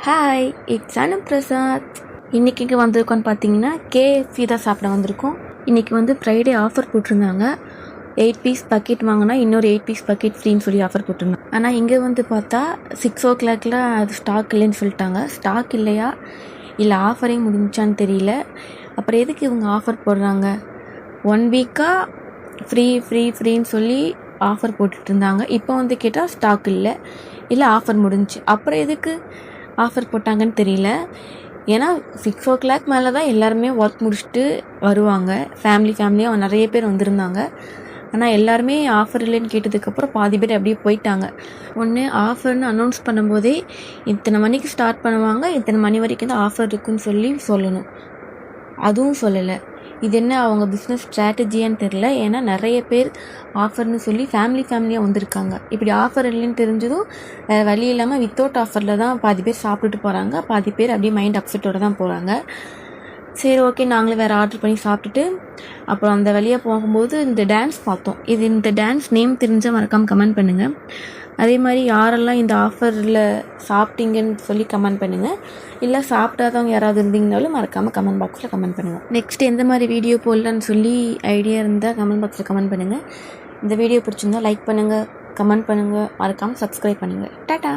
Hi, it's அனு பிரசாத். இன்றைக்கி இங்கே வந்திருக்கோன்னு பார்த்தீங்கன்னா கேஎஃப்சி தான் சாப்பிட வந்திருக்கோம். இன்றைக்கி வந்து ஃப்ரைடே ஆஃபர் போட்டிருந்தாங்க. 8 பீஸ் பக்கெட் வாங்கினா இன்னொரு 8 பீஸ் பக்கெட் ஃப்ரீன்னு சொல்லி ஆஃபர் போட்டிருந்தாங்க. ஆனால் இங்கே வந்து பார்த்தா 6 o'clock அது ஸ்டாக் இல்லைன்னு சொல்லிட்டாங்க. ஸ்டாக் இல்லையா இல்லை ஆஃபரே முடிஞ்சான்னு தெரியல. அப்புறம் எதுக்கு இவங்க ஆஃபர் போடுறாங்க? 1 வீக்காக ஃப்ரீன்னு சொல்லி ஆஃபர் போட்டுட்டு இருந்தாங்க. இப்போ வந்து கேட்டால் ஸ்டாக் இல்லை ஆஃபர் முடிஞ்சிச்சு. அப்புறம் எதுக்கு ஆஃபர் போட்டாங்கன்னு தெரியல. ஏன்னா 6 o'clock மேலே தான் எல்லாருமே ஒர்க் முடிச்சுட்டு வருவாங்க. ஃபேமிலியாக நிறைய பேர் வந்திருந்தாங்க. ஆனால் எல்லாருமே ஆஃபர் இல்லைன்னு கேட்டதுக்கப்புறம் பாதி பேர் அப்படியே போயிட்டாங்க. ஒன்று ஆஃபர்னு அனௌன்ஸ் பண்ணும்போதே இத்தனை மணிக்கு ஸ்டார்ட் பண்ணுவாங்க, இத்தனை மணி வரைக்கும் தான் ஆஃபர் இருக்குன்னு சொல்லணும். அதுவும் சொல்லலை. இது என்ன அவங்க பிஸ்னஸ் ஸ்ட்ராட்டஜியான்னு தெரில. ஏன்னா நிறைய பேர் ஆஃபர்னு சொல்லி ஃபேமிலியாக வந்திருக்காங்க. இப்படி ஆஃபர் இல்லைன்னு தெரிஞ்சதும் வேறு வழி இல்லாமல் வித்தவுட் ஆஃபரில் தான் பாதி பேர் சாப்பிட்டுட்டு போகிறாங்க. பாதி பேர் அப்படியே மைண்ட் அப்செட்டோடு தான் போகிறாங்க. சரி, ஓகே, நாங்களும் வேறு ஆர்டர் பண்ணி சாப்பிட்டுட்டு அப்புறம் அந்த வழியாக போகும்போது இந்த டான்ஸ் பார்த்தோம். இந்த டான்ஸ் நேம் தெரிஞ்சால் மறக்காமல் கமெண்ட் பண்ணுங்கள். அதே மாதிரி யாரெல்லாம் இந்த ஆஃபரில் சாப்பிட்டீங்கன்னு சொல்லி கமெண்ட் பண்ணுங்கள். இல்லை சாப்பிடாதவங்க யாராவது இருந்தீங்கனாலும் மறக்காமல் கமெண்ட் பாக்ஸில் கமெண்ட் பண்ணுங்கள். நெக்ஸ்ட் எந்த மாதிரி வீடியோ போடலான்னு சொல்லி ஐடியா இருந்தால் கமெண்ட் பாக்ஸில் கமெண்ட் பண்ணுங்கள். இந்த வீடியோ பிடிச்சிருந்தால் லைக் பண்ணுங்கள், கமெண்ட் பண்ணுங்கள், மறக்காமல் சப்ஸ்கிரைப் பண்ணுங்கள். டாடா.